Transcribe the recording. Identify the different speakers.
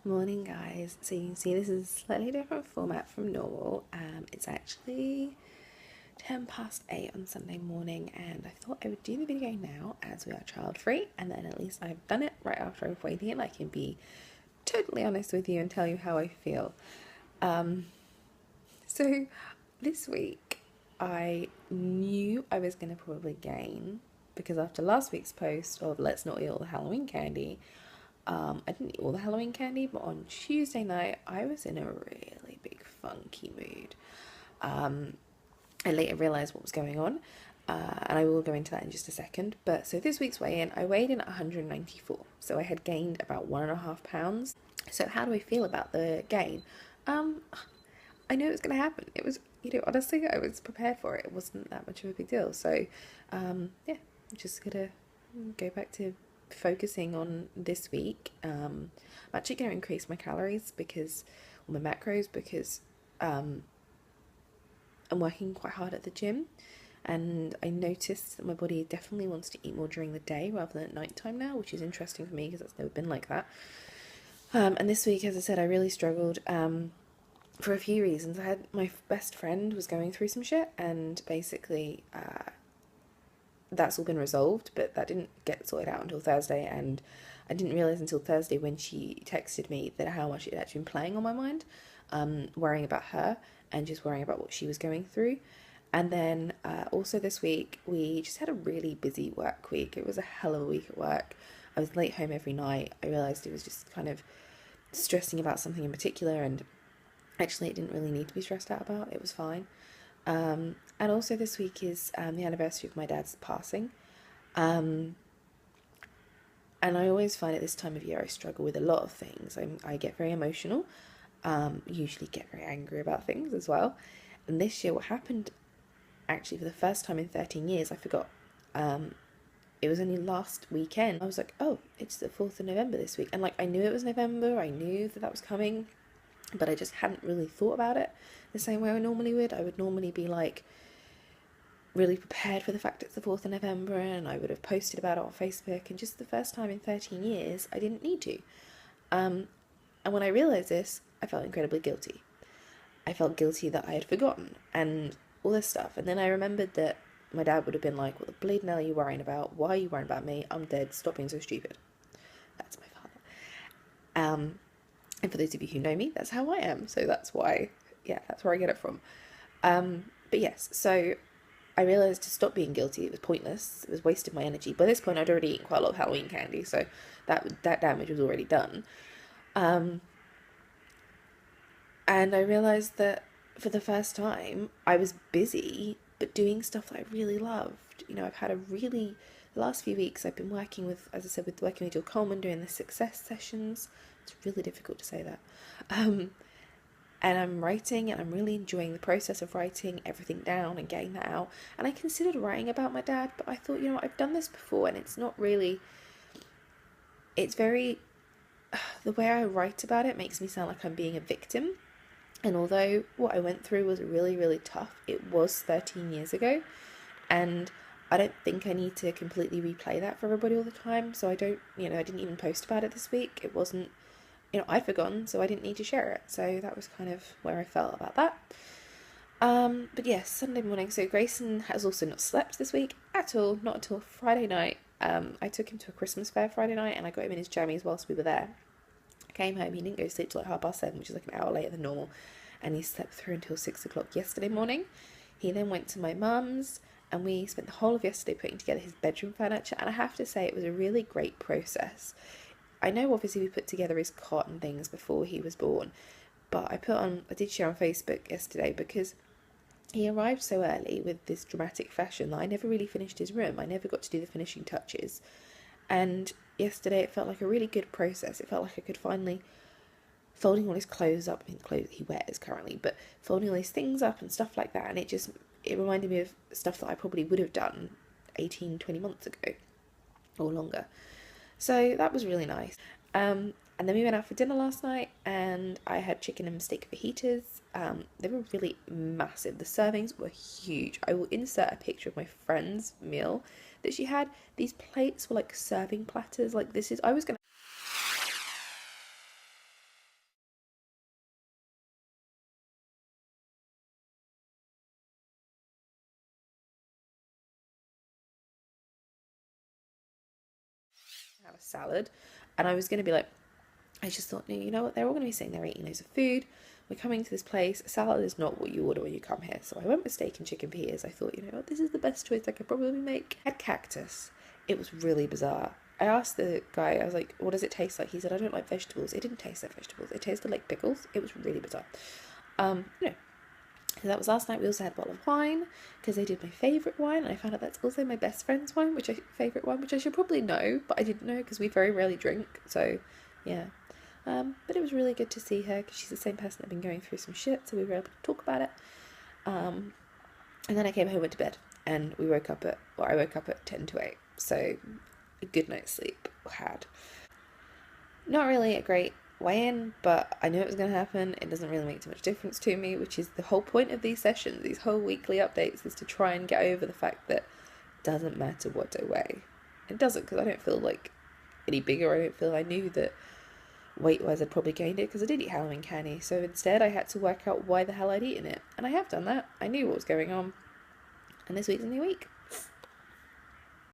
Speaker 1: Morning guys, so you can see this is a slightly different format from normal. It's actually 10 past 8 on Sunday morning, and I thought I would do the video now as we are child free, and then at least I've done it right after I've weighed in. I can be totally honest with you and tell you how I feel. So this week I knew I was going to probably gain, because after last week's post of let's not eat all the Halloween candy, I didn't eat all the Halloween candy, but on Tuesday night I was in a really big funky mood. I later realised what was going on, and I will go into that in just a second. But so this week's weigh-in, I weighed in at 194, so I had gained about 1.5 pounds. So how do I feel about the gain? I knew it was going to happen. It was, honestly, I was prepared for it. It wasn't that much of a big deal. So, yeah, I'm just gonna go back to focusing on this week. I'm actually going to increase my calories or my macros, because I'm working quite hard at the gym, and I noticed that my body definitely wants to eat more during the day rather than at night time now, which is interesting for me because it's never been like that. And this week, as I said, I really struggled for a few reasons. I had my best friend was going through some shit, and basically that's all been resolved, but that didn't get sorted out until Thursday, and I didn't realise until Thursday when she texted me that how much it had actually been playing on my mind, worrying about her and just worrying about what she was going through. And then also this week we just had a really busy work week. It was a hell of a week at work. I was late home every night. I realised it was just kind of stressing about something in particular, and actually it didn't really need to be stressed out about. It was fine. And also this week is the anniversary of my dad's passing. And I always find at this time of year I struggle with a lot of things. I get very emotional, usually get very angry about things as well. And this year what happened, actually for the first time in 13 years, I forgot. It was only last weekend. I was like, oh, it's the 4th of November this week. And like, I knew it was November. I knew that was coming, but I just hadn't really thought about it the same way I normally would. I would normally be like really prepared for the fact it's the 4th of November, and I would have posted about it on Facebook, and just the first time in 13 years I didn't need to. And when I realised this, I felt incredibly guilty. I felt guilty that I had forgotten and all this stuff. And then I remembered that my dad would have been like, what the bleeding hell are you worrying about? Why are you worrying about me? I'm dead. Stop being so stupid. That's my father. And for those of you who know me, that's how I am. So that's why, that's where I get it from. But yes, so I realised to stop being guilty, it was pointless. It was wasting my energy. By this point, I'd already eaten quite a lot of Halloween candy, so that damage was already done. And I realised that for the first time, I was busy, but doing stuff that I really loved. I've had the last few weeks I've been working with, as I said, working with Jill Coleman, doing the success sessions. It's really difficult to say that. And I'm writing, and I'm really enjoying the process of writing everything down and getting that out. And I considered writing about my dad, but I thought, I've done this before, and it's not really, it's very, the way I write about it makes me sound like I'm being a victim. And although what I went through was really, really tough, it was 13 years ago, and I don't think I need to completely replay that for everybody all the time. So I don't, I didn't even post about it this week. It wasn't, I'd forgotten, so I didn't need to share it. So that was kind of where I felt about that. But yes, Sunday morning. So Grayson has also not slept this week at all, not until Friday night. I took him to a Christmas fair Friday night, and I got him in his jammies whilst we were there. I came home, he didn't go to sleep till like 7:30, which is like an hour later than normal, and he slept through until 6 o'clock yesterday morning. He then went to my mum's, and we spent the whole of yesterday putting together his bedroom furniture, and I have to say it was a really great process. I know obviously we put together his cot and things before he was born, but I did share on Facebook yesterday, because he arrived so early with this dramatic fashion that I never really finished his room. I never got to do the finishing touches. And yesterday it felt like a really good process. It felt like I could finally, folding all his clothes up, the clothes that he wears currently, but folding all his things up and stuff like that, and it reminded me of stuff that I probably would have done 18, 20 months ago or longer. So that was really nice. And then we went out for dinner last night, and I had chicken and steak fajitas. They were really massive. The servings were huge. I will insert a picture of my friend's meal that she had. These plates were like serving platters. Like, I was going to a salad. And I was going to be like, I just thought, no, you know what, they're all going to be sitting there eating loads of food. We're coming to this place. Salad is not what you order when you come here. So I went with steak and chicken for years. I thought, you know what, this is the best choice I could probably make. I had cactus. It was really bizarre. I asked the guy, I was like, what does it taste like? He said, I don't like vegetables. It didn't taste like vegetables. It tasted like pickles. It was really bizarre. You know, so that was last night. We also had a bottle of wine because they did my favourite wine, and I found out that's also my best friend's wine, which I should probably know, but I didn't know because we very rarely drink. So, yeah. But it was really good to see her because she's the same person that's been going through some shit, so we were able to talk about it. And then I came home, went to bed, and I woke up at 10 to 8. So a good night's sleep had. Not really a great weigh-in, but I knew it was going to happen. It doesn't really make too much difference to me, which is the whole point of these sessions, these whole weekly updates, is to try and get over the fact that it doesn't matter what I weigh. It doesn't, because I don't feel like any bigger. I don't feel I knew that weight-wise I'd probably gained it because I did eat Halloween candy. So instead I had to work out why the hell I'd eaten it. And I have done that. I knew what was going on. And this week's a new week.